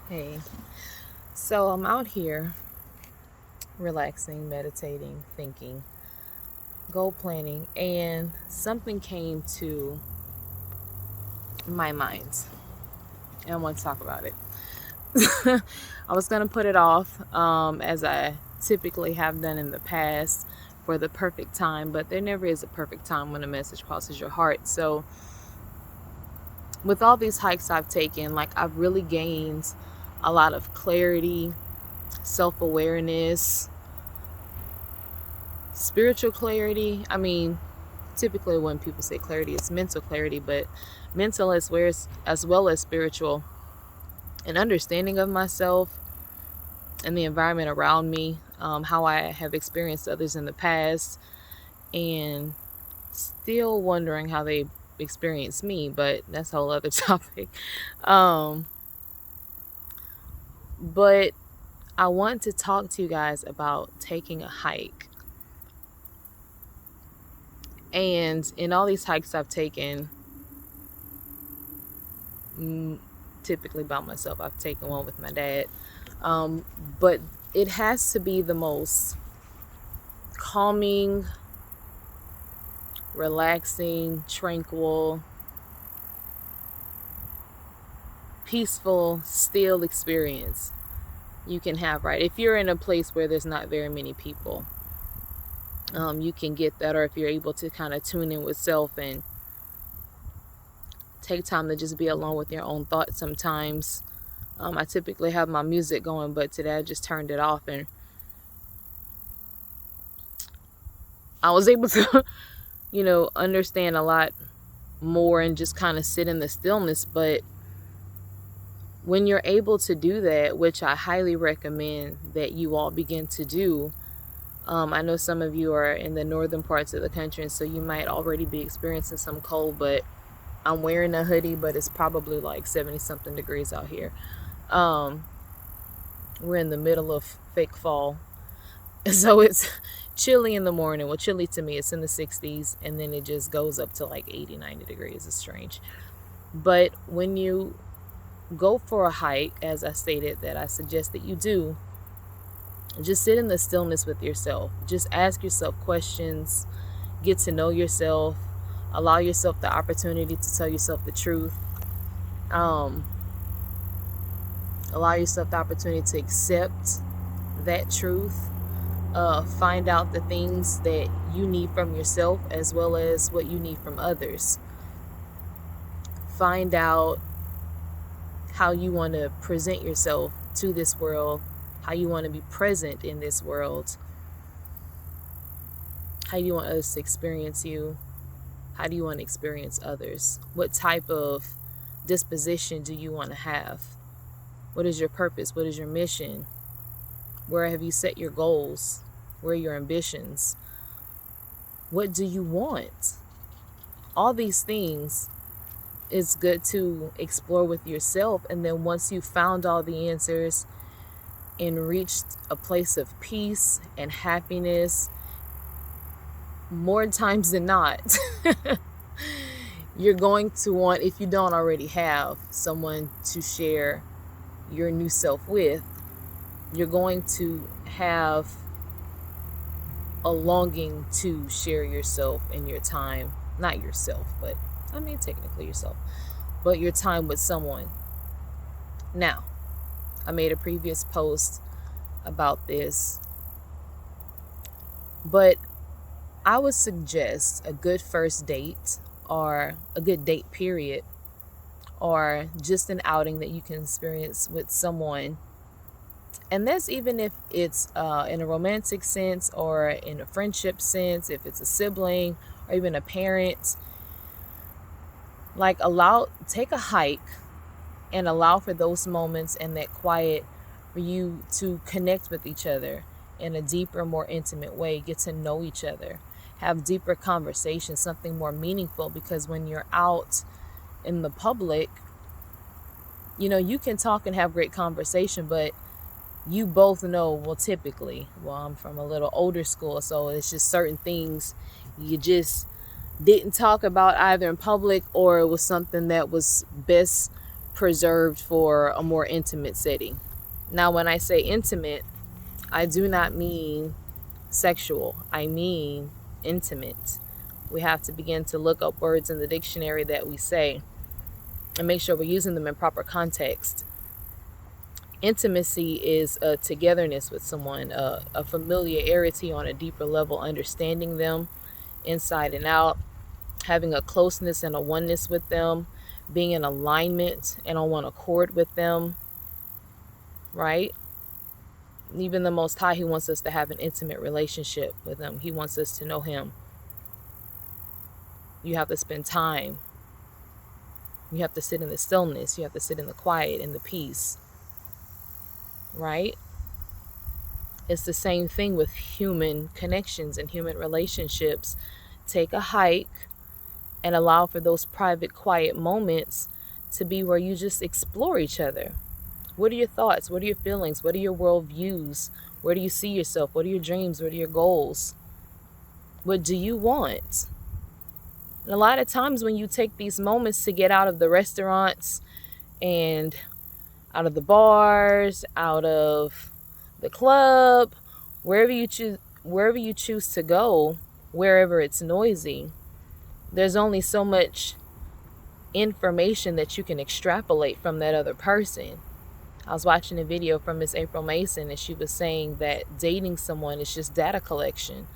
Hey, so I'm out here relaxing, meditating, thinking, goal planning, and something came to my mind, and I want to talk about it. I was going to put it off, as I typically have done in the past, for the perfect time, but there never is a perfect time when a message crosses your heart. So, with all these hikes I've taken, I've really gained a lot of clarity, self awareness, spiritual clarity. I mean, typically when people say clarity, it's mental clarity, but mental as well as spiritual, an understanding of myself and the environment around me, how I have experienced others in the past, and still wondering how they experience me, but that's a whole other topic. Um, but I want to talk to you guys about taking a hike. And in all these hikes I've taken, typically by myself, I've taken one with my dad. But it has to be the most calming, relaxing, tranquil, peaceful, still experience you can have, right? If you're in a place where there's not very many people, you can get that. Or if you're able to kind of tune in with self and take time to just be alone with your own thoughts sometimes. I typically have my music going, but today I just turned it off and I was able to, understand a lot more and just kind of sit in the stillness. But when you're able to do that, which I highly recommend that you all begin to do, I know some of you are in the northern parts of the country, and so you might already be experiencing some cold, but I'm wearing a hoodie, but it's probably like 70 something degrees out here. We're in the middle of fake fall. So it's chilly in the morning. Well, chilly to me, it's in the 60s, and then it just goes up to like 80, 90 degrees. It's strange. But when you go for a hike, as I stated that I suggest that you do, just sit in the stillness with yourself. Just ask yourself questions, get to know yourself, allow yourself the opportunity to tell yourself the truth. Allow yourself the opportunity to accept that truth. Find out the things that you need from yourself as well as what you need from others. Find out how you want to present yourself to this world, how you want to be present in this world, how you want others to experience you, how do you want to experience others, what type of disposition do you want to have, what is your purpose, what is your mission, where have you set your goals, where are your ambitions, what do you want? All these things is good to explore with yourself. And then once you found all the answers and reached a place of peace and happiness, more times than not, you're going to want, if you don't already have someone to share your new self with, you're going to have a longing to share yourself and your time, not yourself, but I mean technically yourself, but your time with someone. Now, I made a previous post about this, but I would suggest a good first date, or a good date period, or just an outing that you can experience with someone. And that's even if it's in a romantic sense or in a friendship sense, if it's a sibling or even a parent. Take a hike and allow for those moments and that quiet for you to connect with each other in a deeper, more intimate way, get to know each other, have deeper conversations, something more meaningful. Because when you're out in the public, you can talk and have great conversation, but you both know, I'm from a little older school, so it's just certain things you just didn't talk about either in public, or it was something that was best preserved for a more intimate setting. Now, when I say intimate, I do not mean sexual. I mean intimate. We have to begin to look up words in the dictionary that we say and make sure we're using them in proper context. Intimacy is a togetherness with someone, a familiarity on a deeper level, understanding them inside and out, having a closeness and a oneness with them, being in alignment and on one accord with them, right? Even the Most High, He wants us to have an intimate relationship with Him. He wants us to know Him. You have to spend time. You have to sit in the stillness. You have to sit in the quiet and the peace, right? It's the same thing with human connections and human relationships. Take a hike and allow for those private, quiet moments to be where you just explore each other. What are your thoughts? What are your feelings? What are your worldviews? Where do you see yourself? What are your dreams? What are your goals? What do you want? And a lot of times when you take these moments to get out of the restaurants and out of the bars, out of the club, wherever you choose to go, wherever it's noisy, there's only so much information that you can extrapolate from that other person. I was watching a video from Miss April Mason, and she was saying that dating someone is just data collection.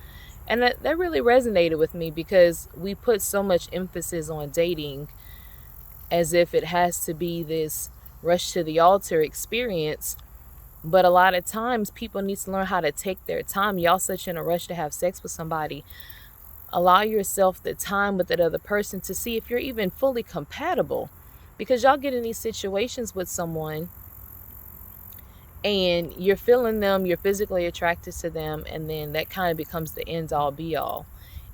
And that really resonated with me, because we put so much emphasis on dating as if it has to be this rush to the altar experience. But a lot of times people need to learn how to take their time. Y'all such in a rush to have sex with somebody. Allow yourself the time with that other person to see if you're even fully compatible. Because y'all get in these situations with someone and you're feeling them, you're physically attracted to them, and then that kind of becomes the end all be all.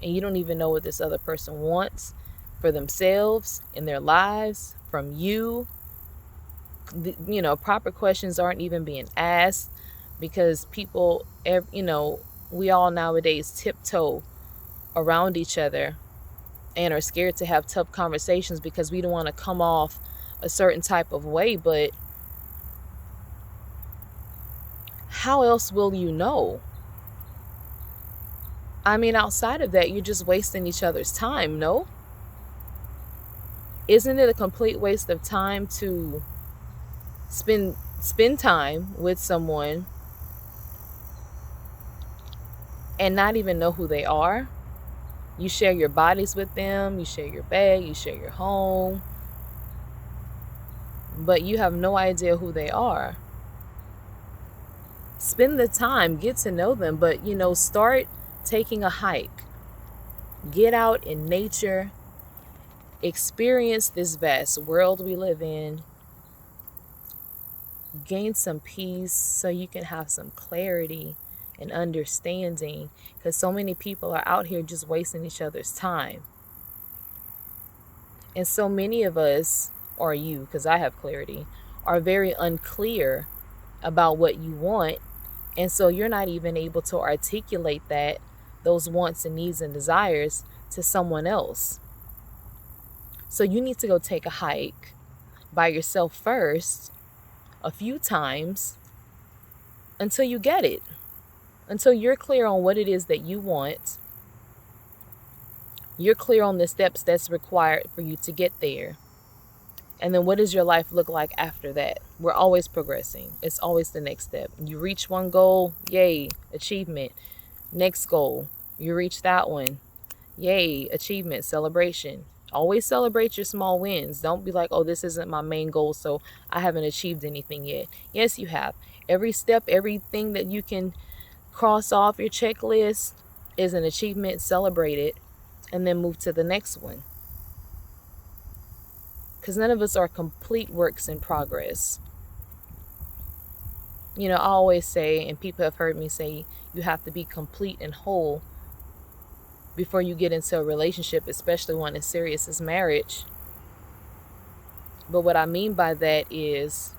And you don't even know what this other person wants for themselves, in their lives, from you. Proper questions aren't even being asked, because people, we all nowadays tiptoe around each other and are scared to have tough conversations because we don't want to come off a certain type of way. But how else will you know? I mean, outside of that, you're just wasting each other's time, no? Isn't it a complete waste of time to spend time with someone and not even know who they are? You share your bodies with them, you share your bed, you share your home, but you have no idea who they are. Spend the time, get to know them, but start taking a hike. Get out in nature, experience this vast world we live in, gain some peace so you can have some clarity and understanding, because so many people are out here just wasting each other's time. And so many of us, or you, because I have clarity, are very unclear about what you want. And so you're not even able to articulate those wants and needs and desires to someone else. So you need to go take a hike by yourself first, a few times, until you get it, until you're clear on what it is that you want. You're clear on the steps that's required for you to get there. And then what does your life look like after that? We're always progressing. It's always the next step. You reach one goal, yay, achievement. Next goal, you reach that one, yay, achievement, celebration. Always celebrate your small wins. Don't be like, oh, this isn't my main goal, so I haven't achieved anything yet. Yes, you have. Every step, everything that you can cross off your checklist is an achievement. Celebrate it, and then move to the next one. Because none of us are complete works in progress. I always say, and people have heard me say, you have to be complete and whole before you get into a relationship, especially one as serious as marriage. But what I mean by that is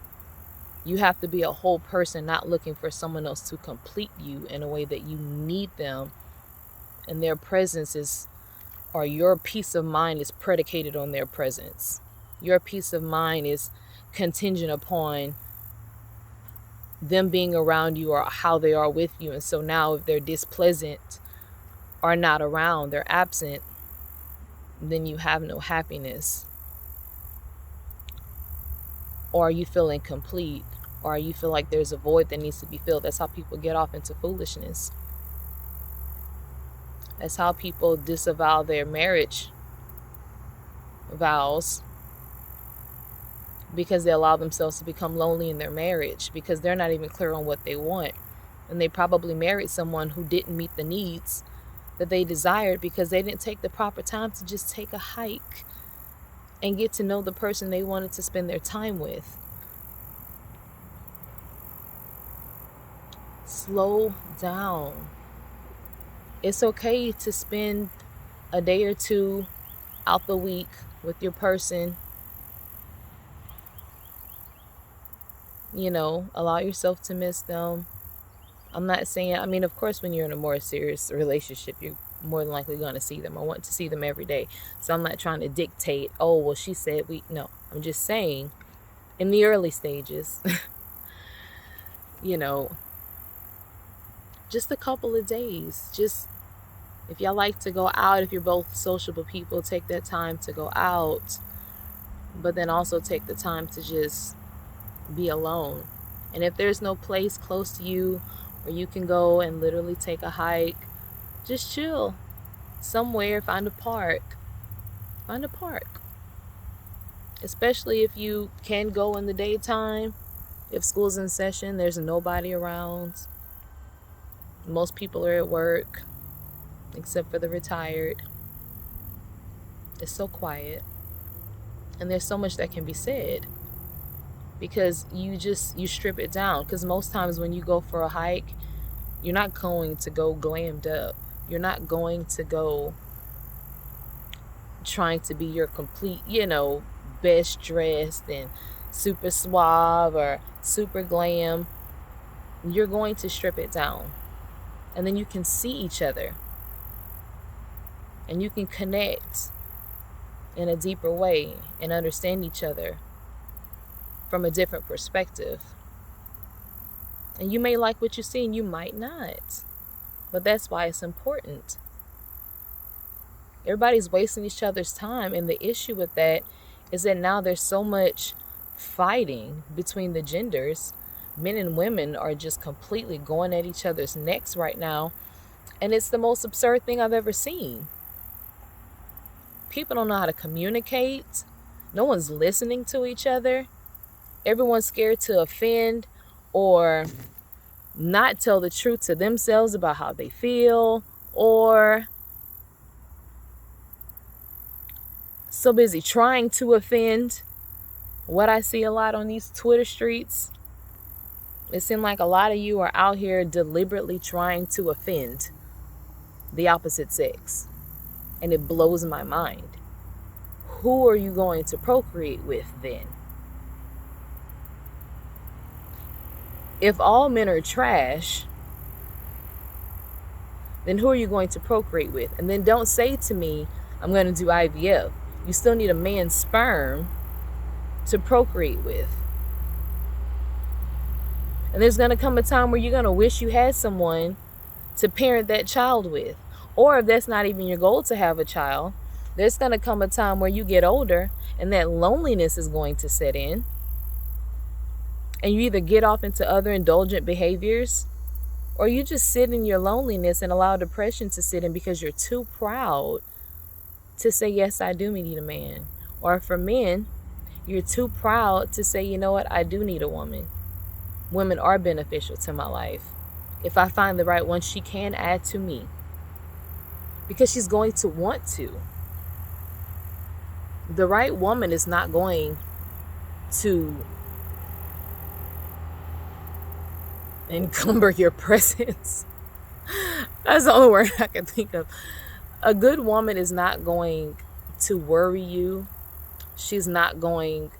you have to be a whole person, not looking for someone else to complete you in a way that you need them, and their presence or your peace of mind is predicated on their presence. Your peace of mind is contingent upon them being around you or how they are with you. And so now if they're displeasant or not around, they're absent, then you have no happiness. Or you feel incomplete, or you feel like there's a void that needs to be filled. That's how people get off into foolishness. That's how people disavow their marriage vows, because they allow themselves to become lonely in their marriage because they're not even clear on what they want. And they probably married someone who didn't meet the needs that they desired because they didn't take the proper time to just take a hike and get to know the person they wanted to spend their time with. Slow down. It's okay to spend a day or two out the week with your person. Allow yourself to miss them. I'm not saying, of course, when you're in a more serious relationship, you're more than likely going to see them. I want to see them every day. So I'm not trying to dictate, oh, well, she said no. I'm just saying in the early stages, just a couple of days. Just if y'all like to go out, if you're both sociable people, take that time to go out. But then also take the time to just be alone. And if there's no place close to you where you can go and literally take a hike, just chill somewhere. Find a park. Especially if you can go in the daytime. If school's in session, there's nobody around. Most people are at work except for the retired. It's so quiet. And there's so much that can be said because you strip it down. Because most times when you go for a hike, you're not going to go glammed up. You're not going to go trying to be your complete, best dressed and super suave or super glam. You're going to strip it down. And then you can see each other. And you can connect in a deeper way and understand each other from a different perspective. And you may like what you see and you might not. But that's why it's important. Everybody's wasting each other's time. And the issue with that is that now there's so much fighting between the genders. Men and women are just completely going at each other's necks right now. And it's the most absurd thing I've ever seen. People don't know how to communicate. No one's listening to each other. Everyone's scared to offend or not tell the truth to themselves about how they feel, or so busy trying to offend. What I see a lot on these Twitter streets, it seems like a lot of you are out here deliberately trying to offend the opposite sex. And it blows my mind. Who are you going to procreate with then? If all men are trash, then who are you going to procreate with? And then don't say to me, I'm going to do IVF. You still need a man's sperm to procreate with. And there's going to come a time where you're going to wish you had someone to parent that child with. Or if that's not even your goal to have a child, there's going to come a time where you get older and that loneliness is going to set in. And you either get off into other indulgent behaviors, or you just sit in your loneliness and allow depression to sit in because you're too proud to say, yes, I do need a man. Or for men, you're too proud to say, you know what, I do need a woman. Women are beneficial to my life. If I find the right one, she can add to me. Because she's going to want to. The right woman is not going to encumber your presence. That's the only word I can think of. A good woman is not going to worry you. She's not going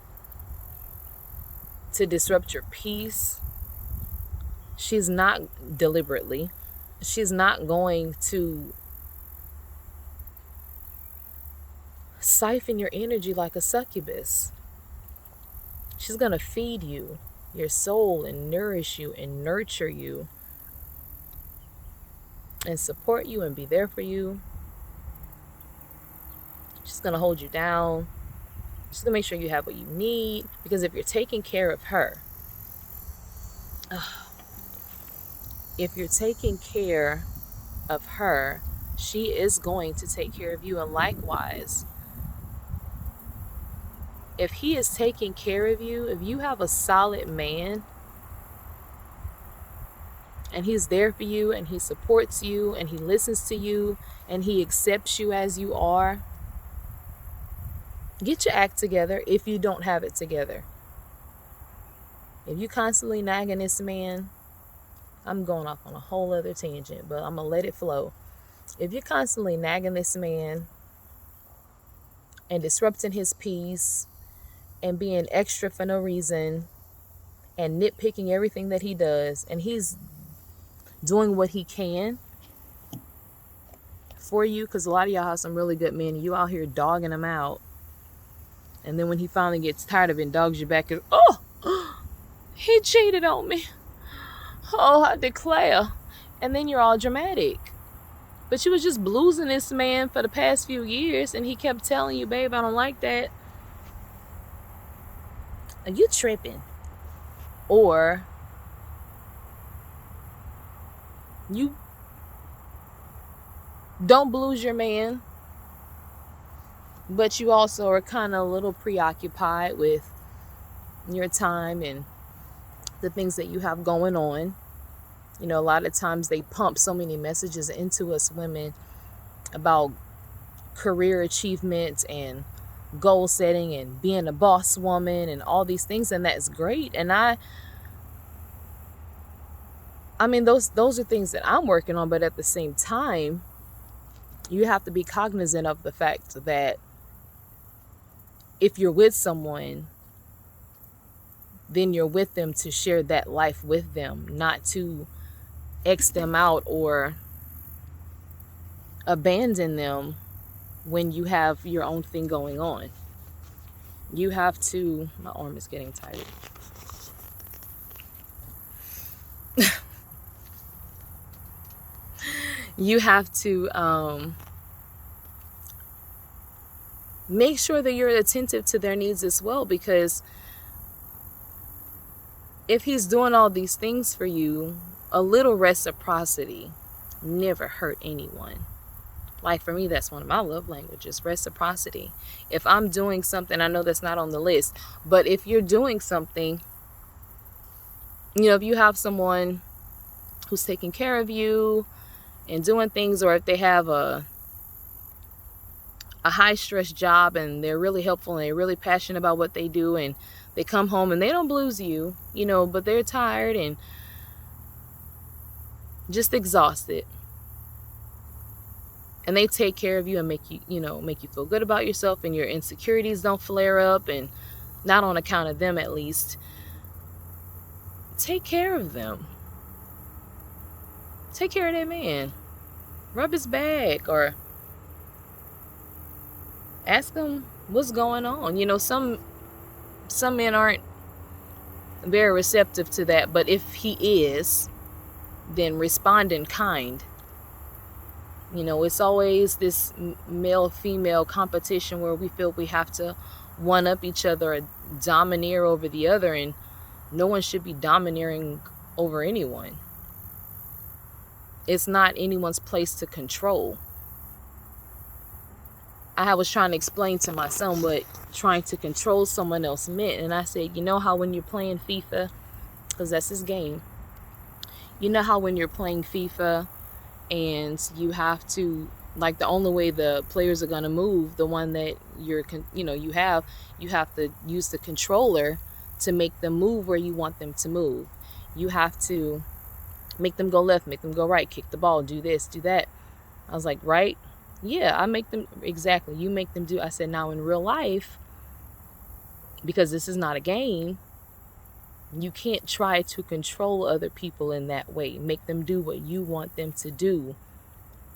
to disrupt your peace. She's not deliberately. She's not going to siphon your energy like a succubus. She's going to feed you, your soul, and nourish you and nurture you and support you and be there for you. She's going to hold you down. She's going to make sure you have what you need. Because if you're taking care of her, she is going to take care of you. And likewise, if he is taking care of you, if you have a solid man and he's there for you and he supports you and he listens to you and he accepts you as you are, get your act together if you don't have it together. If you constantly nagging this man, I'm going off on a whole other tangent, but I'm going to let it flow. If you're constantly nagging this man and disrupting his peace and being extra for no reason and nitpicking everything that he does, and he's doing what he can for you, because a lot of y'all have some really good men and you out here dogging him out, and then when he finally gets tired of it and dogs you back, is, oh, he cheated on me, oh, I declare. And then you're all dramatic. But you was just bluesing this man for the past few years and he kept telling you, babe, I don't like that. Are you tripping? Or you don't blues your man, but you also are kind of a little preoccupied with your time and the things that you have going on. You know, a lot of times they pump so many messages into us women about career achievements and goal setting and being a boss woman and all these things, and that's great. And I mean those are things that I'm working on, but at the same time, you have to be cognizant of the fact that if you're with someone, then you're with them to share that life with them, not to X them out or abandon them when you have your own thing going on. You have to, my arm is getting tired. You have to make sure that you're attentive to their needs as well, because if he's doing all these things for you, a little reciprocity never hurt anyone. Like for me, that's one of my love languages, reciprocity. If I'm doing something, I know that's not on the list, but if you're doing something, you know, if you have someone who's taking care of you and doing things, or if they have a high stress job and they're really helpful and they're really passionate about what they do, and they come home and they don't blues you, you know, but they're tired and just exhausted, and they take care of you and make you feel good about yourself, and your insecurities don't flare up, and not on account of them at least. Take care of them. Take care of that man. Rub his back or ask him what's going on. You know, some men aren't very receptive to that, but if he is, then respond in kind. You know, it's always this male-female competition where we feel we have to one-up each other or domineer over the other, and no one should be domineering over anyone. It's not anyone's place to control. I was trying to explain to my son what trying to control someone else meant, and I said, you know how when you're playing FIFA, because that's his game, you know how when you're playing FIFA and you have to, like, the only way the players are going to move, the one that you have to use the controller to make them move where you want them to move. You have to make them go left, make them go right, kick the ball, do this, do that. I was like, right? Yeah, I make them, exactly. You make them do. I said, now in real life, because this is not a game, you can't try to control other people in that way. Make them do what you want them to do,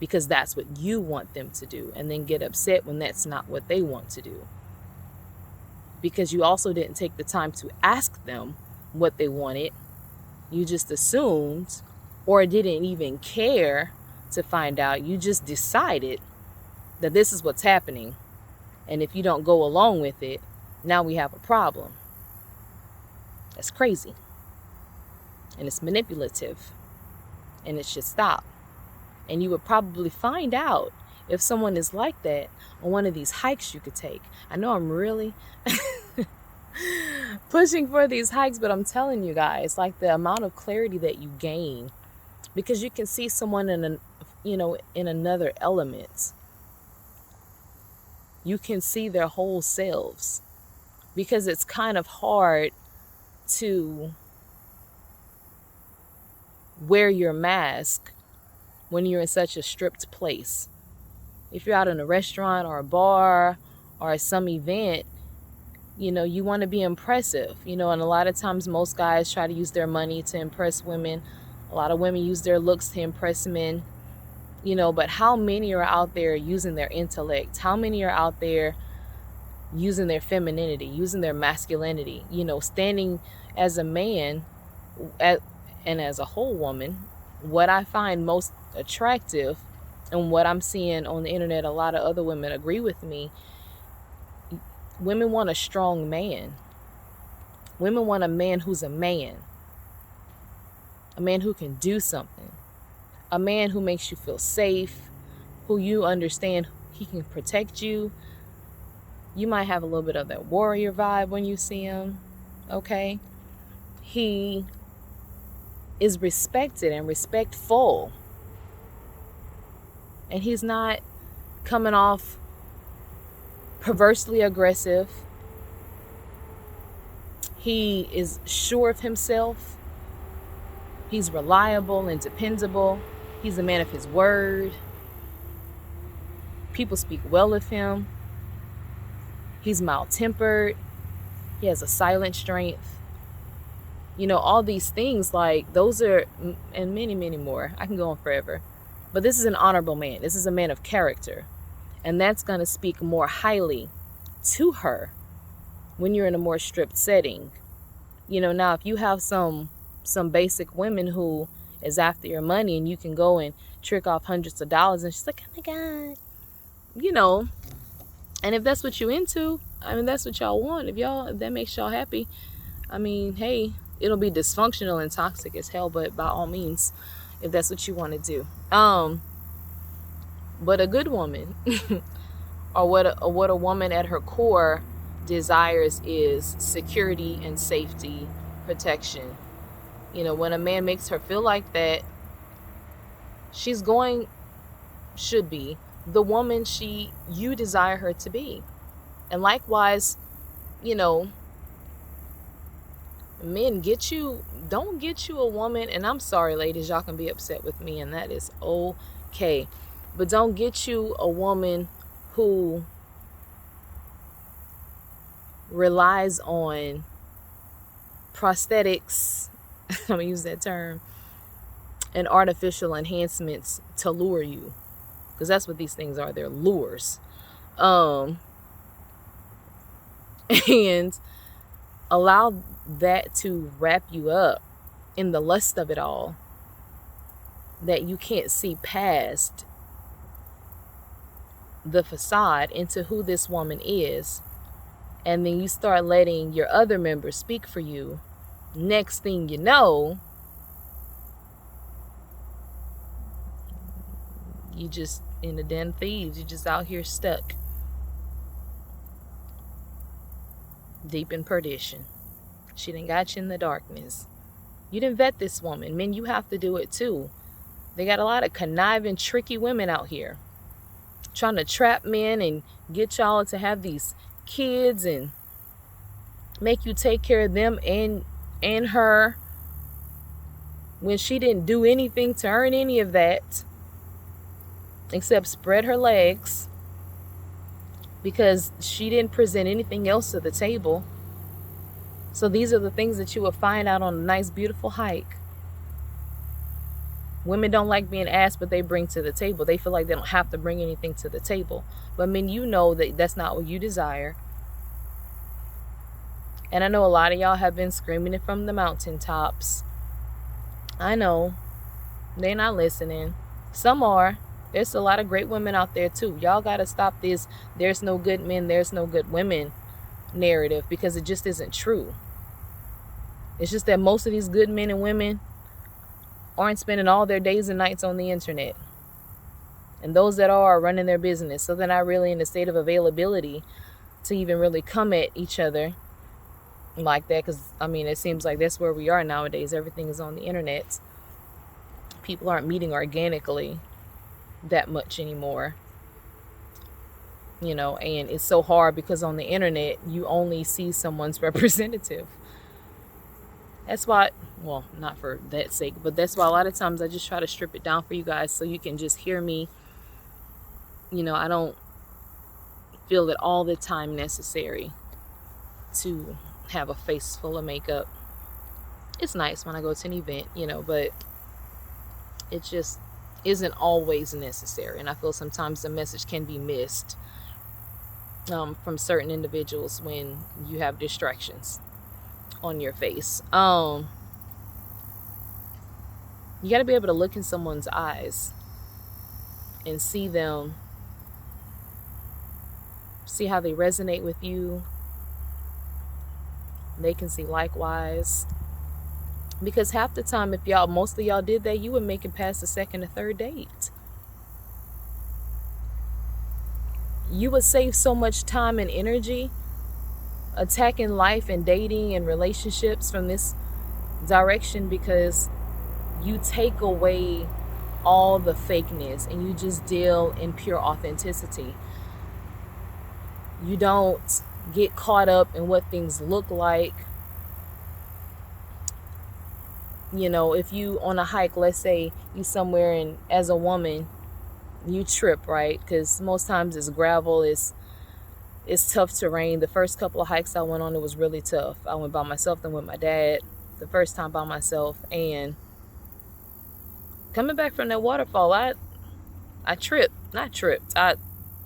because that's what you want them to do, and then get upset when that's not what they want to do. because you also didn't take the time to ask them what they wanted. You just assumed, or didn't even care to find out. You just decided that this is what's happening. And if you don't go along with it, now we have a problem. That's crazy. And it's manipulative. And it should stop. And you would probably find out if someone is like that on one of these hikes you could take. I know I'm really pushing for these hikes, but I'm telling you guys, like, the amount of clarity that you gain, because you can see someone in another element. You can see their whole selves, because it's kind of hard to wear your mask when you're in such a stripped place. If you're out in a restaurant or a bar or some event, you want to be impressive, and a lot of times most guys try to use their money to impress women. A lot of women use their looks to impress men, but how many are out there using their intellect? How many are out there using their femininity, using their masculinity, standing as a man and as a whole woman? What I find most attractive, and what I'm seeing on the internet, a lot of other women agree with me. Women want a strong man. Women want a man who's a man who can do something, a man who makes you feel safe, who you understand he can protect you. You might have a little bit of that warrior vibe when you see him, okay? He is respected and respectful. And he's not coming off perversely aggressive. He is sure of himself. He's reliable and dependable. He's a man of his word. People speak well of him. He's mild-tempered. He has a silent strength. All these things, like, those are, and many, many more. I can go on forever. But this is an honorable man. This is a man of character. And that's going to speak more highly to her when you're in a more stripped setting. Now, if you have some basic women who is after your money, and you can go and trick off hundreds of dollars, and she's like, oh my God, and if that's what you into, that's what y'all want. If that makes y'all happy, hey, it'll be dysfunctional and toxic as hell, but by all means, if that's what you want to do. But a good woman, or what a woman at her core desires, is security and safety, protection. When a man makes her feel like that, should be the woman you desire her to be. And likewise, men, don't get you a woman, and I'm sorry, ladies, y'all can be upset with me, and that is okay. But don't get you a woman who relies on prosthetics, I'm going to use that term, and artificial enhancements to lure you. Because that's what these things are. They're lures. And allow that to wrap you up in the lust of it all, that you can't see past the facade into who this woman is. And then you start letting your other members speak for you. Next thing you know, you just in the den of thieves. You just out here stuck, deep in perdition. She done got you in the darkness. You didn't vet this woman. Men, you have to do it too. They got a lot of conniving, tricky women out here trying to trap men and get y'all to have these kids and make you take care of them and her, when she didn't do anything to earn any of that except spread her legs, because she didn't present anything else to the table. So these are the things that you will find out on a nice, beautiful hike. Women don't like being asked, but they bring to the table. They feel like they don't have to bring anything to the table. But men, you know that that's not what you desire. And I know a lot of y'all have been screaming it from the mountaintops. I know. They're not listening. Some are. There's a lot of great women out there too. Y'all got to stop this "there's no good men, there's no good women" narrative, because it just isn't true. It's just that most of these good men and women aren't spending all their days and nights on the internet. And those that are running their business. So they're not really in a state of availability to even really come at each other like that. Because, I mean, it seems like that's where we are nowadays. Everything is on the internet. People aren't meeting organically that much anymore. You know, and it's so hard because on the internet, you only see someone's representative. That's why, well, not for that sake, but that's why a lot of times I just try to strip it down for you guys so you can just hear me. You know, I don't feel it all the time necessary to have a face full of makeup. It's nice when I go to an event, you know, but it just isn't always necessary. And I feel sometimes the message can be missed from certain individuals when you have distractions on your face. You got to be able to look in someone's eyes and see them, see how they resonate with you. They can see likewise. Because half the time, if most of y'all did that, you would make it past the second or third date. You would save so much time and energy attacking life and dating and relationships from this direction, because you take away all the fakeness and you just deal in pure authenticity. You don't get caught up in what things look like. You know, if you on a hike, let's say you somewhere, and as a woman you trip, right? Because most times it's gravel, it's tough terrain. The first couple of hikes I went on, it was really tough. I went by myself, then with my dad. The first time by myself, and coming back from that waterfall, I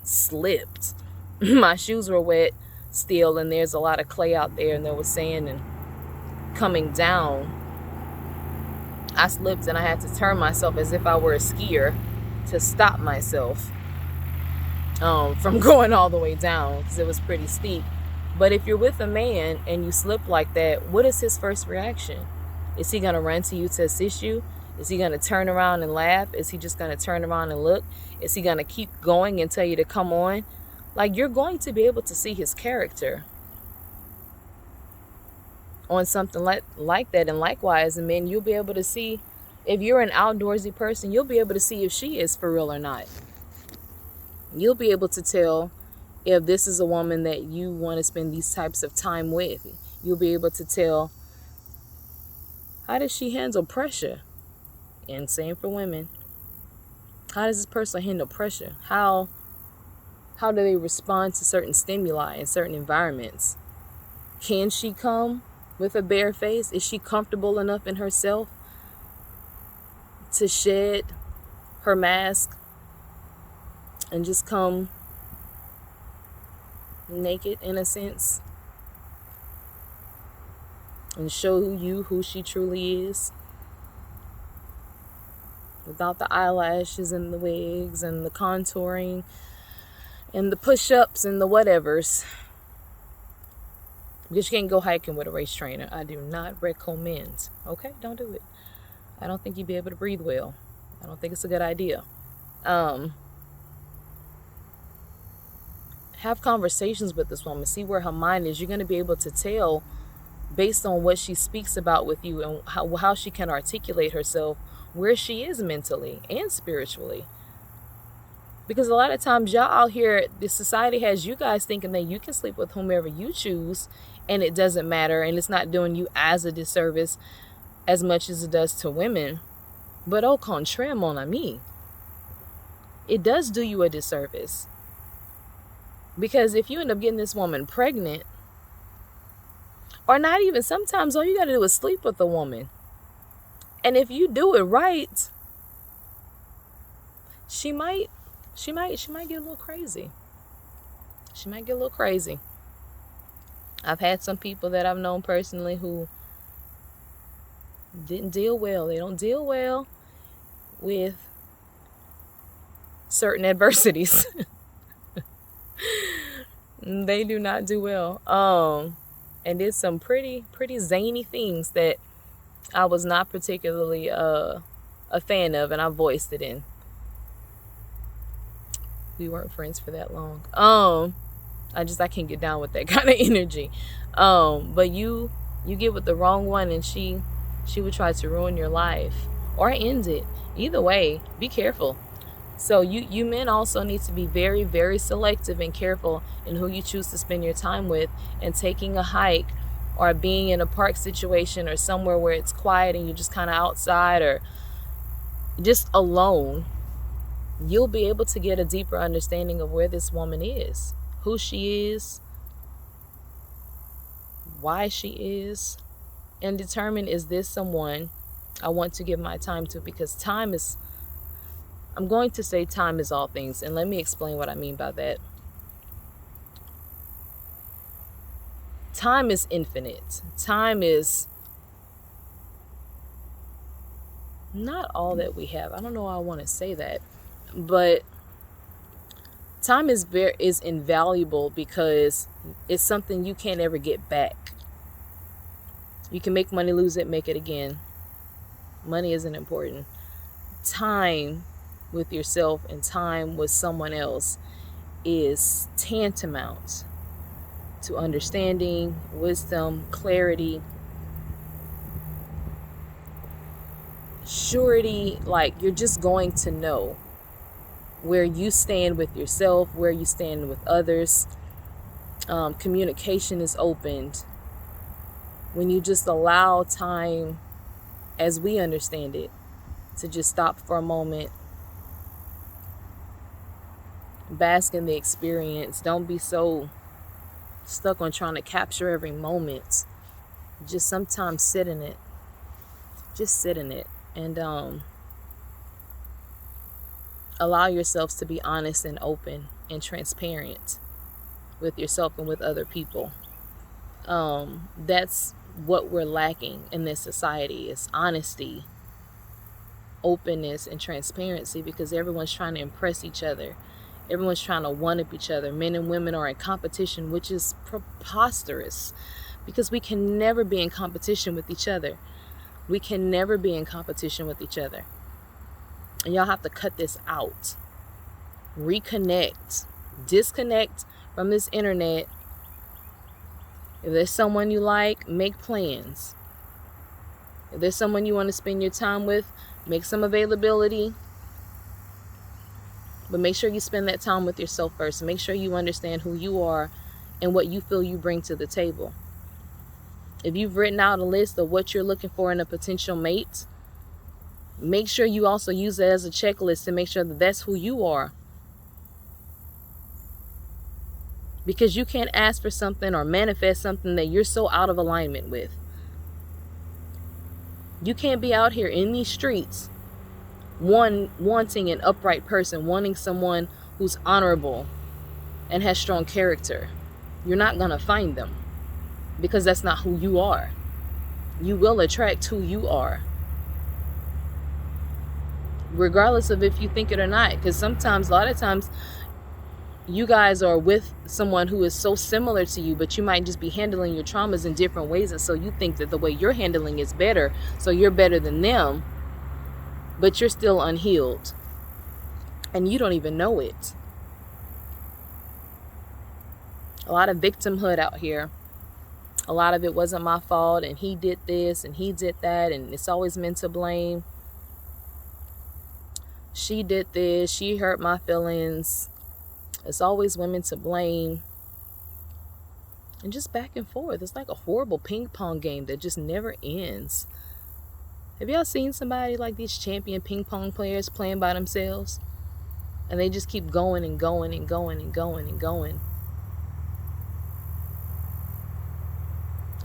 slipped. My shoes were wet still, and there's a lot of clay out there, and there was sand, and coming down, I slipped, and I had to turn myself as if I were a skier to stop myself from going all the way down, because it was pretty steep. But if you're with a man and you slip like that, what is his first reaction? Is he going to run to you to assist you? Is he going to turn around and laugh? Is he just going to turn around and look? Is he going to keep going and tell you to come on? Like, you're going to be able to see his character on something like that. And likewise, and men, you'll be able to see, if you're an outdoorsy person, you'll be able to see if she is for real or not. You'll be able to tell if this is a woman that you want to spend these types of time with. You'll be able to tell, how does she handle pressure? And same for women. How does this person handle pressure? How do they respond to certain stimuli in certain environments? Can she come with a bare face? Is she comfortable enough in herself to shed her mask and just come naked, in a sense, and show you who she truly is, without the eyelashes and the wigs and the contouring and the push-ups and the whatevers? Because you can't go hiking with a race trainer. I do not recommend. Okay, don't do it. I don't think you'd be able to breathe well. I don't think it's a good idea. Have conversations with this woman. See where her mind is. You're going to be able to tell based on what she speaks about with you and how she can articulate herself, where she is mentally and spiritually. Because a lot of times y'all out here, the society has you guys thinking that you can sleep with whomever you choose and it doesn't matter, and it's not doing you as a disservice as much as it does to women. But au contraire, mon ami, it does do you a disservice. Because if you end up getting this woman pregnant, or not even, sometimes all you got to do is sleep with a woman. And if you do it right, she might get a little crazy. She might get a little crazy. I've had some people that I've known personally who didn't deal well. They don't deal well with certain adversities. They do not do well. And did some pretty zany things that I was not particularly a fan of, and I voiced it in. We weren't friends for that long. I can't get down with that kind of energy. But you get with the wrong one, and she would try to ruin your life or end it. Either way, be careful. So you men also need to be very, very selective and careful in who you choose to spend your time with. And taking a hike or being in a park situation or somewhere where it's quiet and you're just kind of outside or just alone, you'll be able to get a deeper understanding of where this woman is, who she is, why she is, and determine, is this someone I want to give my time to? Because time is all things, and let me explain what I mean by that. Time is infinite. Time is not all that we have. I don't know how I want to say that, but time is invaluable because it's something you can't ever get back. You can make money, lose it, make it again. Money isn't important. Time with yourself and time with someone else is tantamount to understanding, wisdom, clarity, surety. Like, you're just going to know where you stand with yourself, where you stand with others. Communication is opened when you just allow time, as we understand it, to just stop for a moment, bask in the experience. Don't be so stuck on trying to capture every moment. Just sometimes sit in it. Just sit in it and allow yourselves to be honest and open and transparent with yourself and with other people. That's what we're lacking in this society, is honesty, openness, and transparency, because everyone's trying to impress each other. Everyone's trying to one-up each other. Men and women are in competition, which is preposterous, because we can never be in competition with each other. We can never be in competition with each other. And y'all have to cut this out. Reconnect. Disconnect from this internet. If there's someone you like, make plans. If there's someone you want to spend your time with, make some availability. But make sure you spend that time with yourself first. Make sure you understand who you are and what you feel you bring to the table. If you've written out a list of what you're looking for in a potential mate, make sure you also use it as a checklist to make sure that that's who you are. Because you can't ask for something or manifest something that you're so out of alignment with. You can't be out here in these streets wanting an upright person, wanting someone who's honorable and has strong character. You're not going to find them, because that's not who you are. You will attract who you are, regardless of if you think it or not. Because a lot of times, you guys are with someone who is so similar to you, but you might just be handling your traumas in different ways. And so you think that the way you're handling is better, so you're better than them, but you're still unhealed. And you don't even know it. A lot of victimhood out here. A lot of it wasn't my fault, and he did this and he did that, and it's always men to blame. She did this, she hurt my feelings. It's always women to blame. And just back and forth. It's like a horrible ping pong game that just never ends. Have y'all seen somebody like these champion ping pong players playing by themselves? And they just keep going and going and going and going and going.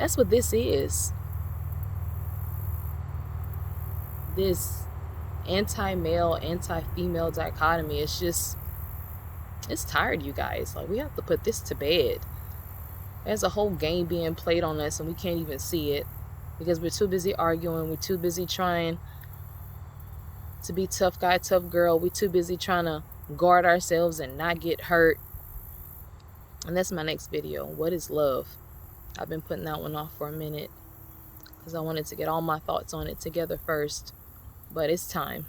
That's what this is. This anti-male, anti-female dichotomy. It's tired, you guys. Like, we have to put this to bed. There's a whole game being played on us and we can't even see it because we're too busy arguing. We're too busy trying to be tough guy, tough girl. We're too busy trying to guard ourselves and not get hurt. And that's my next video. What is love? I've been putting that one off for a minute because I wanted to get all my thoughts on it together first. But it's time.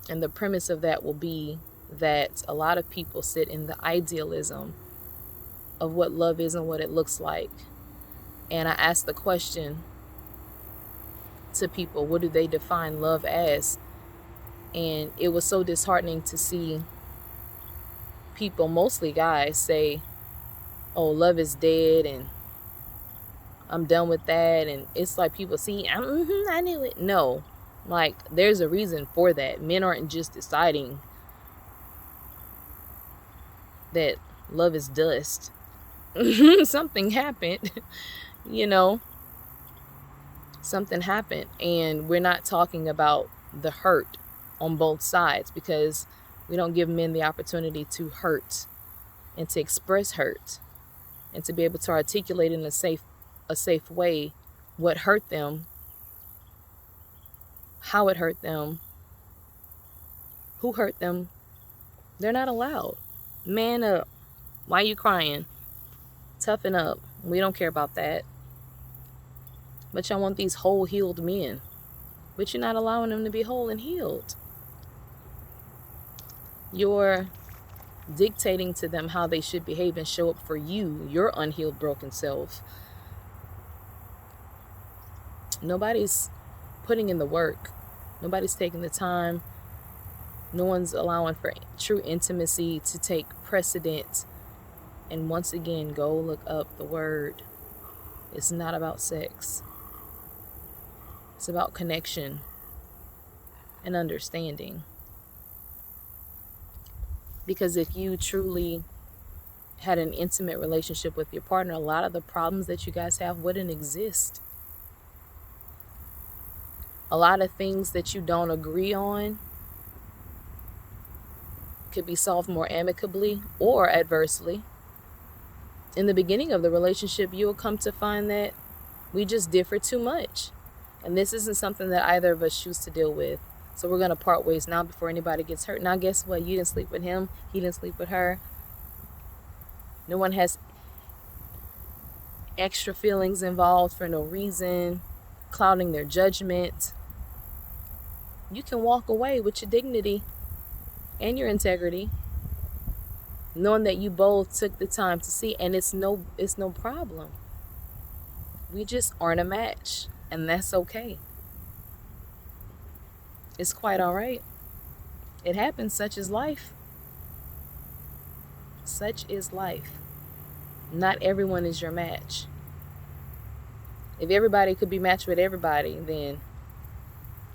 And the premise of that will be that a lot of people sit in the idealism of what love is and what it looks like. And I asked the question to people, what do they define love as? And it was so disheartening to see people, mostly guys, say, oh, love is dead and I'm done with that. And it's like people see, I knew it. No, like there's a reason for that. Men aren't just deciding that love is dust. Something happened, something happened. And we're not talking about the hurt on both sides because we don't give men the opportunity to hurt and to express hurt and to be able to articulate in a safe way what hurt them, how it hurt them, who hurt them. They're not allowed. Man up. Why are you crying? Toughen up. We don't care about that. But y'all want these whole healed men. But you're not allowing them to be whole and healed. You're dictating to them how they should behave and show up for you, your unhealed, broken self. Nobody's putting in the work. Nobody's taking the time. No one's allowing for true intimacy to take precedent. And once again, go look up the word. It's not about sex. It's about connection and understanding. Because if you truly had an intimate relationship with your partner, a lot of the problems that you guys have wouldn't exist. A lot of things that you don't agree on could be solved more amicably or adversely. In the beginning of the relationship, you will come to find that we just differ too much. And this isn't something that either of us choose to deal with. So we're going to part ways now before anybody gets hurt. Now, guess what? You didn't sleep with him. He didn't sleep with her. No one has extra feelings involved for no reason, clouding their judgment. You can walk away with your dignity and your integrity, knowing that you both took the time to see, and it's no problem. We just aren't a match, and that's okay. It's quite all right. It happens. Such is life. Such is life. Not everyone is your match. If everybody could be matched with everybody, then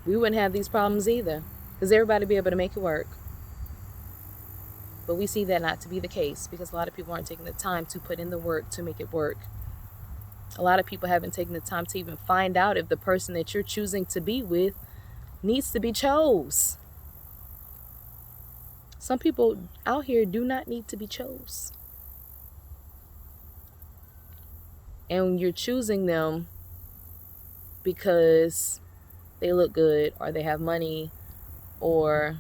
we wouldn't have these problems either, because everybody would be able to make it work. But we see that not to be the case because a lot of people aren't taking the time to put in the work to make it work. A lot of people haven't taken the time to even find out if the person that you're choosing to be with needs to be chose. Some people out here do not need to be chose. And you're choosing them because they look good or they have money or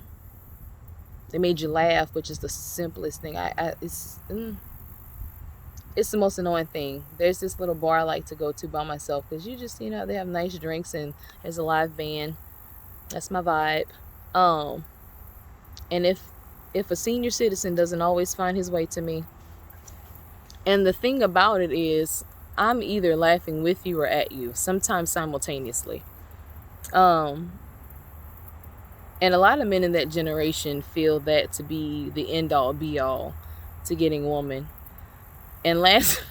they made you laugh, which is the simplest thing. It's the most annoying thing. There's this little bar I like to go to by myself because you just, they have nice drinks and there's a live band. That's my vibe. And if a senior citizen doesn't always find his way to me, and the thing about it is, I'm either laughing with you or at you, sometimes simultaneously. And a lot of men in that generation feel that to be the end all be all to getting a woman. And last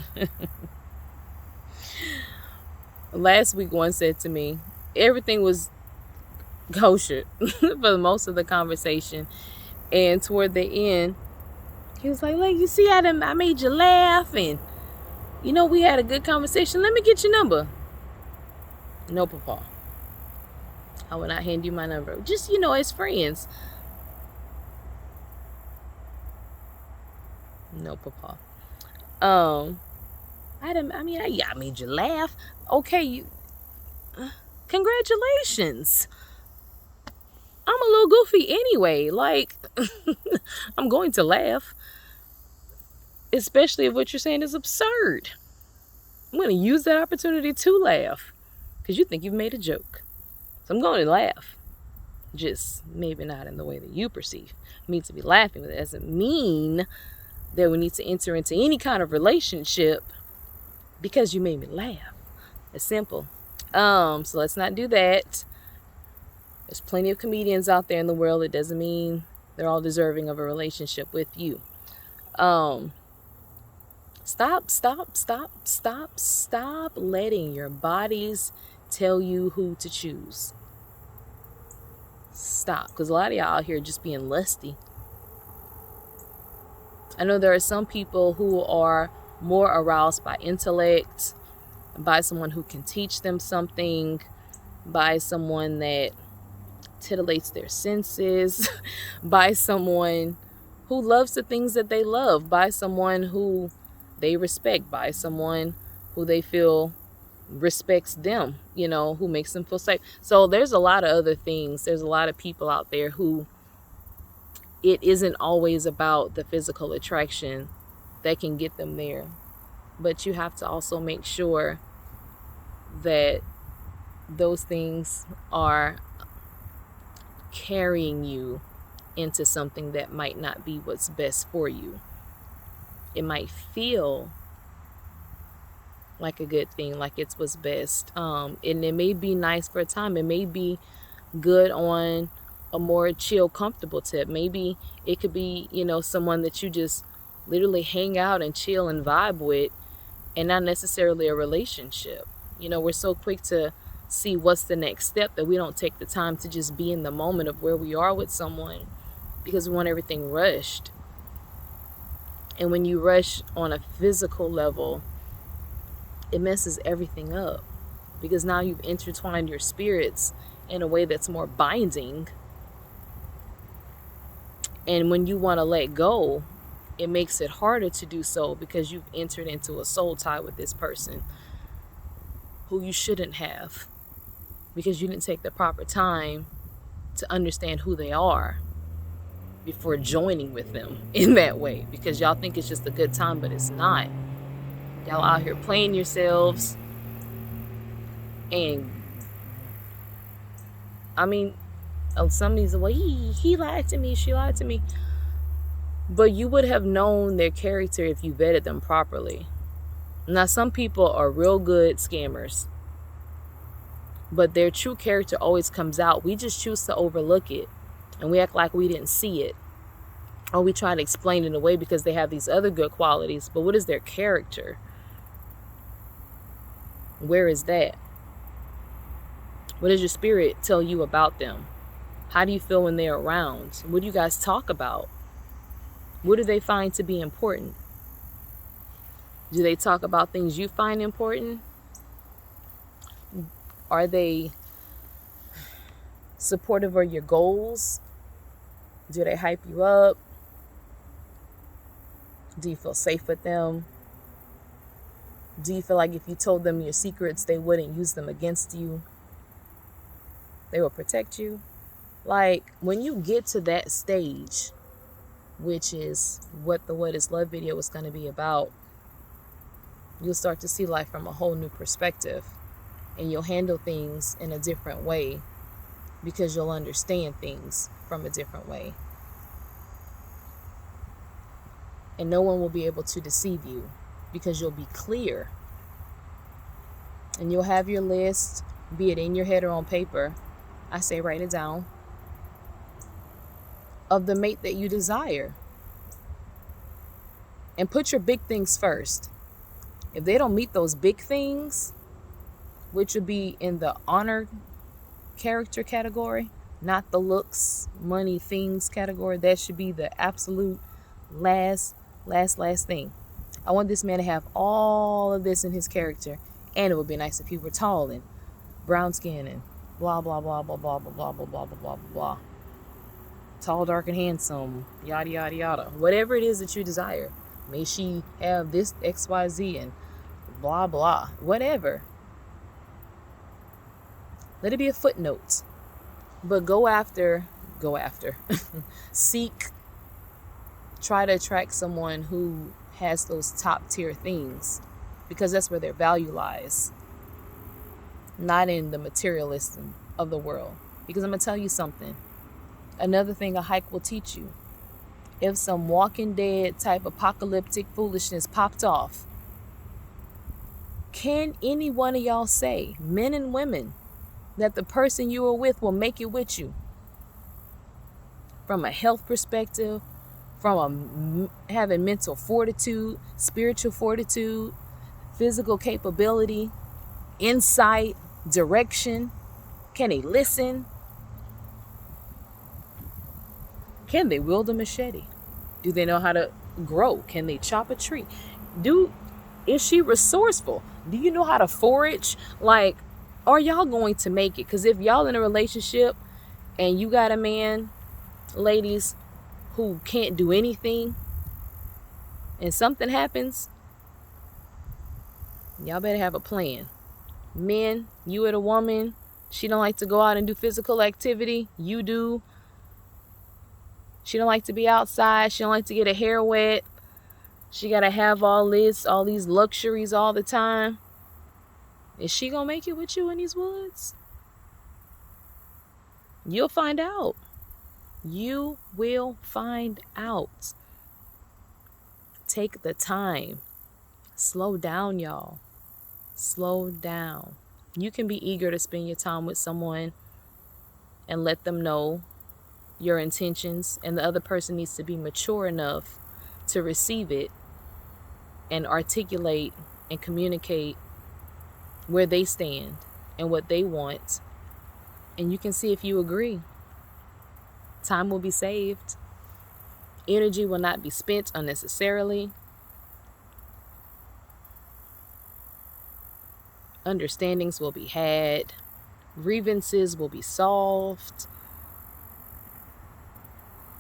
week one said to me, everything was kosher for most of the conversation. And toward the end, he was like, you see, I made you laugh and, we had a good conversation. Let me get your number. No, Papa. I will not hand you my number. Just, as friends. No, Papa. Um, I made you laugh. Okay, congratulations. I'm a little goofy anyway. Like, I'm going to laugh, especially if what you're saying is absurd. I'm going to use that opportunity to laugh because you think you've made a joke. So I'm going to laugh, just maybe not in the way that you perceive me to be laughing. But it doesn't mean that we need to enter into any kind of relationship because you made me laugh. It's simple. So let's not do that. There's plenty of comedians out there in the world. It doesn't mean they're all deserving of a relationship with you. Stop letting your bodies tell you who to choose. Stop, because a lot of y'all out here just being lusty. I know there are some people who are more aroused by intellect, by someone who can teach them something, by someone that titillates their senses, by someone who loves the things that they love, by someone who they respect, by someone who they feel respects them, who makes them feel safe. So there's a lot of other things. There's a lot of people out there who it isn't always about the physical attraction that can get them there. But you have to also make sure that those things are carrying you into something that might not be what's best for you. It might feel like a good thing, like it's what's best. And it may be nice for a time. It may be good on a more chill, comfortable tip. Maybe it could be, someone that you just literally hang out and chill and vibe with, and not necessarily a relationship. We're so quick to see what's the next step that we don't take the time to just be in the moment of where we are with someone, because we want everything rushed. And when you rush on a physical level, it messes everything up, because now you've intertwined your spirits in a way that's more binding. And when you want to let go, it makes it harder to do so, because you've entered into a soul tie with this person who you shouldn't have, because you didn't take the proper time to understand who they are before joining with them in that way, because y'all think it's just a good time, but it's not. Y'all out here playing yourselves. And some of these, well, he lied to me, she lied to me. But you would have known their character if you vetted them properly. Now, some people are real good scammers, but their true character always comes out. We just choose to overlook it, and we act like we didn't see it, or we try to explain it away because they have these other good qualities. But what is their character? Where is that? What does your spirit tell you about them? How do you feel when they're around? What do you guys talk about? What do they find to be important? Do they talk about things you find important? Are they supportive of your goals? Do they hype you up? Do you feel safe with them? Do you feel like if you told them your secrets, they wouldn't use them against you? They will protect you? Like, when you get to that stage, which is what the What is Love video was going to be about, you'll start to see life from a whole new perspective, and you'll handle things in a different way, because you'll understand things from a different way. And no one will be able to deceive you, because you'll be clear. And you'll have your list, be it in your head or on paper. I say write it down, of the mate that you desire. And put your big things first. If they don't meet those big things, which would be in the honor character category, not the looks, money, things category, that should be the absolute last thing. I want this man to have all of this in his character, and it would be nice if he were tall and brown skin and blah blah blah blah blah blah blah blah blah blah blah blah. Tall, dark, and handsome, yada yada yada. Whatever it is that you desire, May she have this XYZ and blah blah, whatever. Let it be a footnote. But go after seek, try to attract someone who has those top tier things, because that's where their value lies, not in the materialism of the world. Because I'm gonna tell you something, another thing a hike will teach you: if some Walking Dead type apocalyptic foolishness popped off, can any one of y'all say, men and women, that the person you were with will make it with you? From a health perspective, from having mental fortitude, spiritual fortitude, physical capability, insight, direction. Can they listen? Can they wield a machete? Do they know how to grow? Can they chop a tree? Is she resourceful? Do you know how to forage? Like, are y'all going to make it? Because if y'all in a relationship and you got a man, ladies, who can't do anything, and something happens, y'all better have a plan. Men, you with a woman, she don't like to go out and do physical activity, you do. She don't like to be outside, she don't like to get her hair wet, she gotta have all these luxuries all the time. Is she gonna make it with you in these woods? You'll find out. You will find out. Take the time. Slow down, y'all. Slow down. You can be eager to spend your time with someone and let them know your intentions, and the other person needs to be mature enough to receive it and articulate and communicate where they stand and what they want. And you can see if you agree. Time will be saved. Energy will not be spent unnecessarily. Understandings will be had. Grievances will be solved.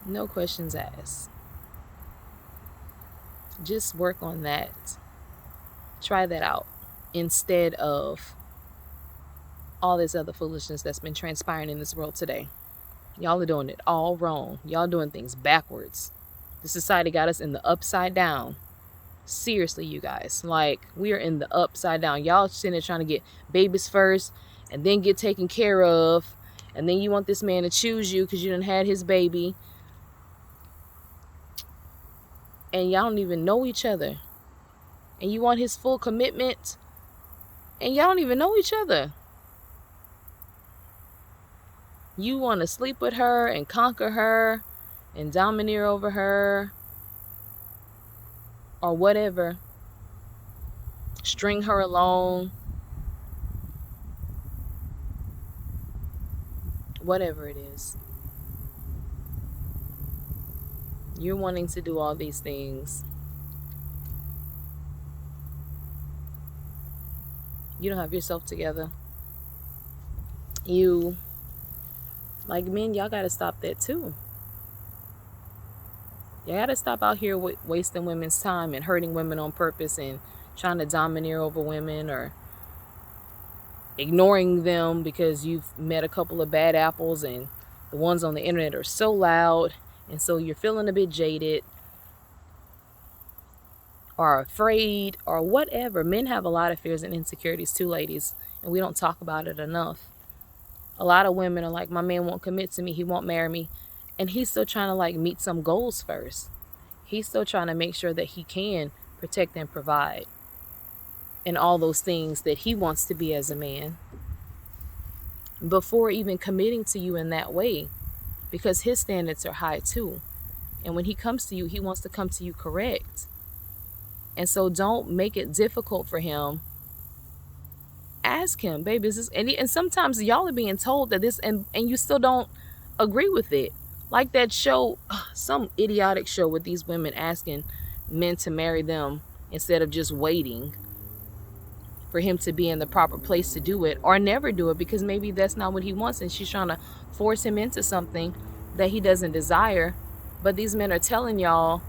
No questions asked. Just work on that. Try that out instead of all this other foolishness that's been transpiring in this world today. Y'all are doing it all wrong. Y'all doing things backwards. The society got us in the upside down. Seriously, you guys. Like, we are in the upside down. Y'all sitting there trying to get babies first and then get taken care of. And then you want this man to choose you because you done had his baby. And y'all don't even know each other. And you want his full commitment. And y'all don't even know each other. You want to sleep with her and conquer her and domineer over her or whatever. String her along. Whatever it is. You're wanting to do all these things. You don't have yourself together. Like men, y'all got to stop that too. You got to stop out here wasting women's time and hurting women on purpose and trying to domineer over women or ignoring them because you've met a couple of bad apples and the ones on the internet are so loud, and so you're feeling a bit jaded or afraid or whatever. Men have a lot of fears and insecurities too, ladies, and we don't talk about it enough. A lot of women are like, my man won't commit to me, he won't marry me, and he's still trying to like meet some goals first. He's still trying to make sure that he can protect and provide and all those things that he wants to be as a man before even committing to you in that way, because his standards are high too. And when he comes to you, he wants to come to you correct. And so don't make it difficult for him. Ask him, baby, is this, and sometimes y'all are being told that this, and you still don't agree with it. Like that show, some idiotic show with these women asking men to marry them instead of just waiting for him to be in the proper place to do it, or never do it because maybe that's not what he wants and she's trying to force him into something that he doesn't desire. But these men are telling y'all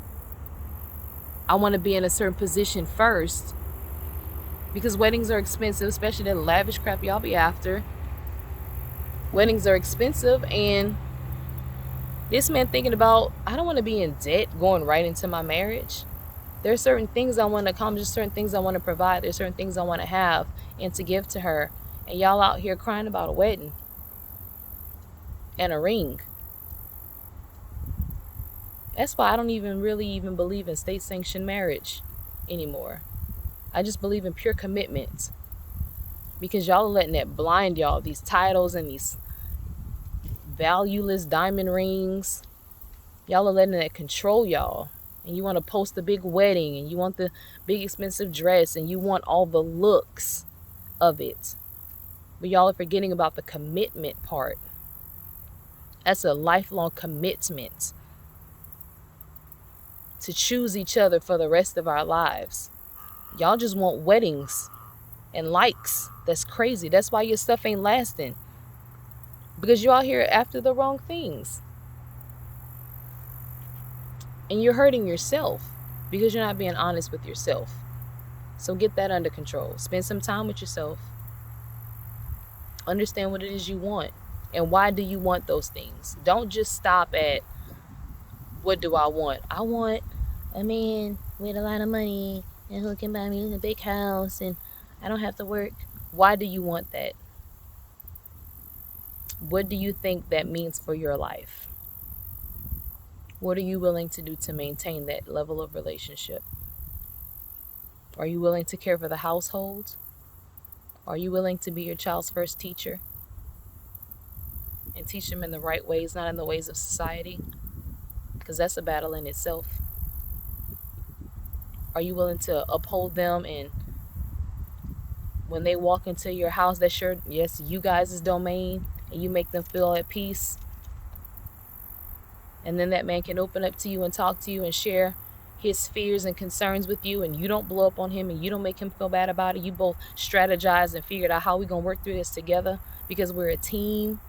I want to be in a certain position first, because weddings are expensive, especially that lavish crap y'all be after. Weddings are expensive, and this man thinking about, I don't want to be in debt going right into my marriage. There are certain things I want to accomplish, certain things I want to provide, there's certain things I want to have and to give to her. And y'all out here crying about a wedding and a ring. That's why I don't even really believe in state-sanctioned marriage anymore. I just believe in pure commitment. Because y'all are letting that blind y'all, these titles and these valueless diamond rings. Y'all are letting that control y'all. And you want to post the big wedding, and you want the big expensive dress, and you want all the looks of it. But y'all are forgetting about the commitment part. That's a lifelong commitment to choose each other for the rest of our lives. Y'all just want weddings and likes. That's crazy. That's why your stuff ain't lasting. Because you all here after the wrong things. And you're hurting yourself because you're not being honest with yourself. So get that under control. Spend some time with yourself. Understand what it is you want. And why do you want those things? Don't just stop at, what do I want? I want a man with a lot of money and who can buy me a big house and I don't have to work. Why do you want that? What do you think that means for your life? What are you willing to do to maintain that level of relationship? Are you willing to care for the household? Are you willing to be your child's first teacher and teach them in the right ways, not in the ways of society? Because that's a battle in itself. Are you willing to uphold them, and when they walk into your house, that's yes, you guys' domain, and you make them feel at peace? And then that man can open up to you and talk to you and share his fears and concerns with you, and you don't blow up on him and you don't make him feel bad about it. You both strategize and figured out how we're going to work through this together because we're a team.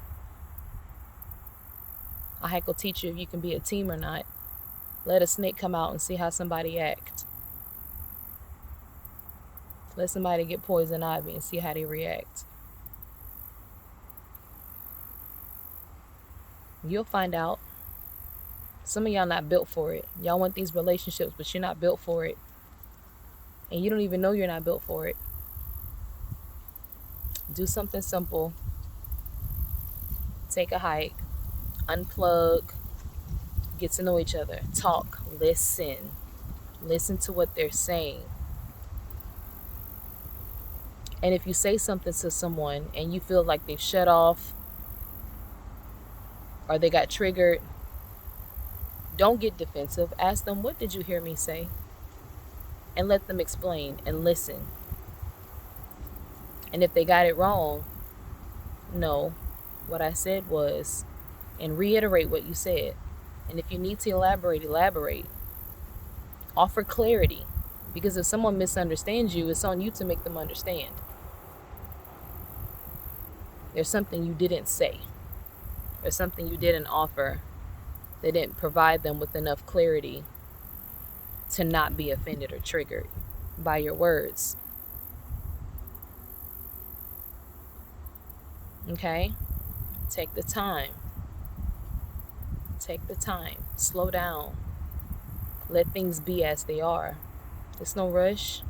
I heck will teach you if you can be a team or not. Let a snake come out and see how somebody act. Let somebody get poison ivy and see how they react. You'll find out. Some of y'all not built for it. Y'all want these relationships, but you're not built for it. And you don't even know you're not built for it. Do something simple. Take a hike. Unplug. Get to know each other. Talk. Listen. Listen to what they're saying. And if you say something to someone and you feel like they've shut off or they got triggered, don't get defensive. Ask them, what did you hear me say? And let them explain and listen. And if they got it wrong, no, what I said was, and reiterate what you said. And if you need to elaborate, elaborate. Offer clarity. Because if someone misunderstands you, it's on you to make them understand. There's something you didn't say. There's something you didn't offer. They didn't provide them with enough clarity to not be offended or triggered by your words. Okay? Take the time. Take the time. Slow down. Let things be as they are. There's no rush.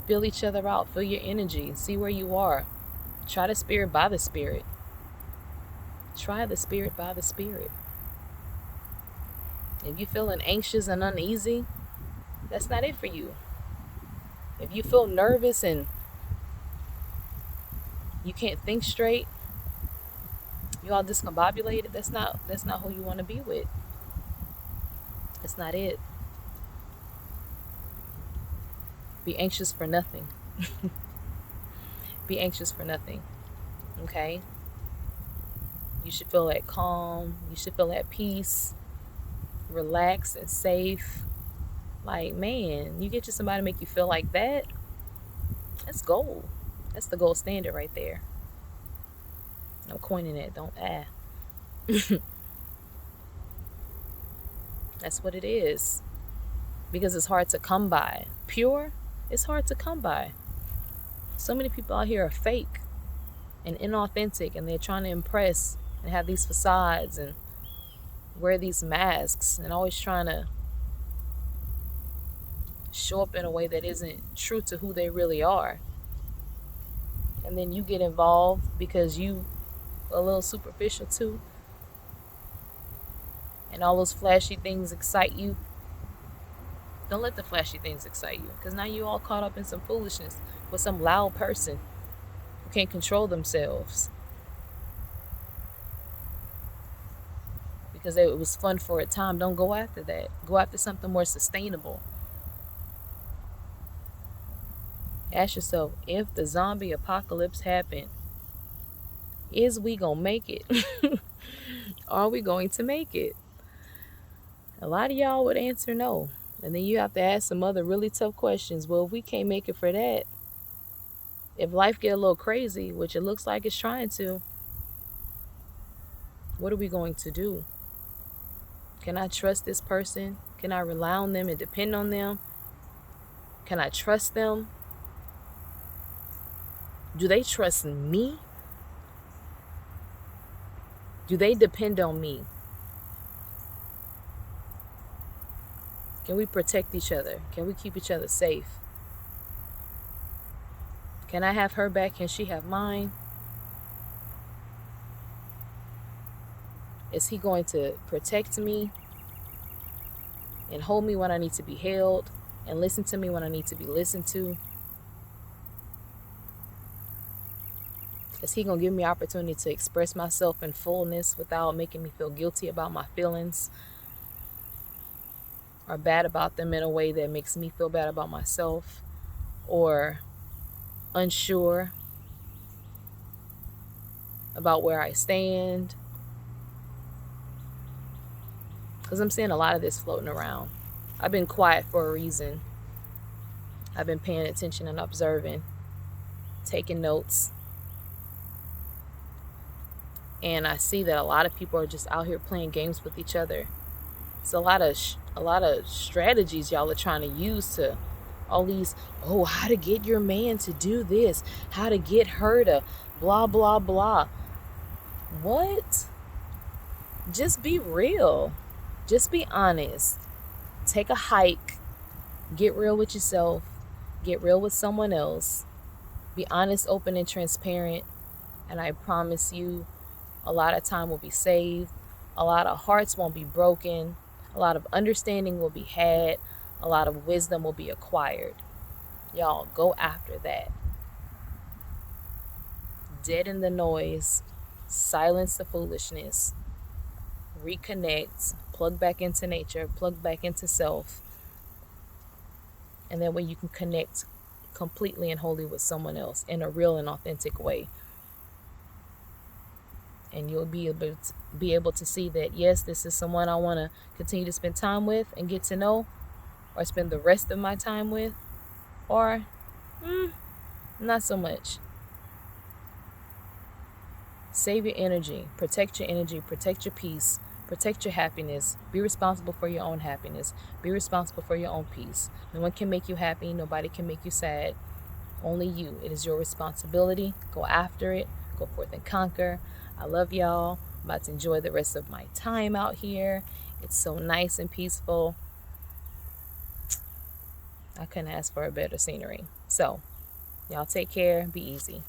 Feel each other out. Feel your energy. See where you are. Try the spirit by the spirit. Try the spirit by the spirit. If you're feeling anxious and uneasy, that's not it for you. If you feel nervous and you can't think straight, you all discombobulated, that's not who you want to be with. That's not it. Be anxious for nothing. Be anxious for nothing. Okay? You should feel at calm. You should feel at peace. Relaxed and safe. Like, man, you get you somebody to make you feel like that, that's gold. That's the gold standard right there. I'm coining it. Don't That's what it is. because it's hard to come by. Pure, it's hard to come by. So many people out here are fake and inauthentic, and they're trying to impress and have these facades and wear these masks and always trying to show up in a way that isn't true to who they really are. And then you get involved because you a little superficial too, and all those flashy things excite you. Don't let the flashy things excite you, because now you all caught up in some foolishness with some loud person who can't control themselves because it was fun for a time. Don't go after that. Go after something more sustainable. Ask yourself, if the zombie apocalypse happened, is we gonna make it? Are we going to make it? A lot of y'all would answer no. And then you have to ask some other really tough questions. Well, if we can't make it for that, if life get a little crazy, which it looks like it's trying to, what are we going to do? Can I trust this person? Can I rely on them and depend on them? Can I trust them? Do they trust me? Do they depend on me? Can we protect each other? Can we keep each other safe? Can I have her back? Can she have mine? Is he going to protect me and hold me when I need to be held and listen to me when I need to be listened to? Is he going to give me opportunity to express myself in fullness without making me feel guilty about my feelings or bad about them in a way that makes me feel bad about myself or unsure about where I stand? Because I'm seeing a lot of this floating around. I've been quiet for a reason. I've been paying attention and observing, taking notes. And I see that a lot of people are just out here playing games with each other. It's a lot of strategies y'all are trying to use to all these, how to get your man to do this, how to get her to blah, blah, blah. What? Just be real. Just be honest. Take a hike. Get real with yourself. Get real with someone else. Be honest, open, and transparent. And I promise you, a lot of time will be saved. A lot of hearts won't be broken. A lot of understanding will be had. A lot of wisdom will be acquired. Y'all, go after that. Deaden the noise. Silence the foolishness. Reconnect. Plug back into nature. Plug back into self. And that way you can connect completely and wholly with someone else in a real and authentic way. And you'll be able to see that, yes, this is someone I want to continue to spend time with and get to know, or spend the rest of my time with, or not so much. Save your energy, protect your peace, protect your happiness. Be responsible for your own happiness. Be responsible for your own peace. No one can make you happy. Nobody can make you sad. Only you. It is your responsibility. Go after it. Go forth and conquer. I love y'all. I'm about to enjoy the rest of my time out here. It's so nice and peaceful. I couldn't ask for a better scenery. So, y'all take care. Be easy.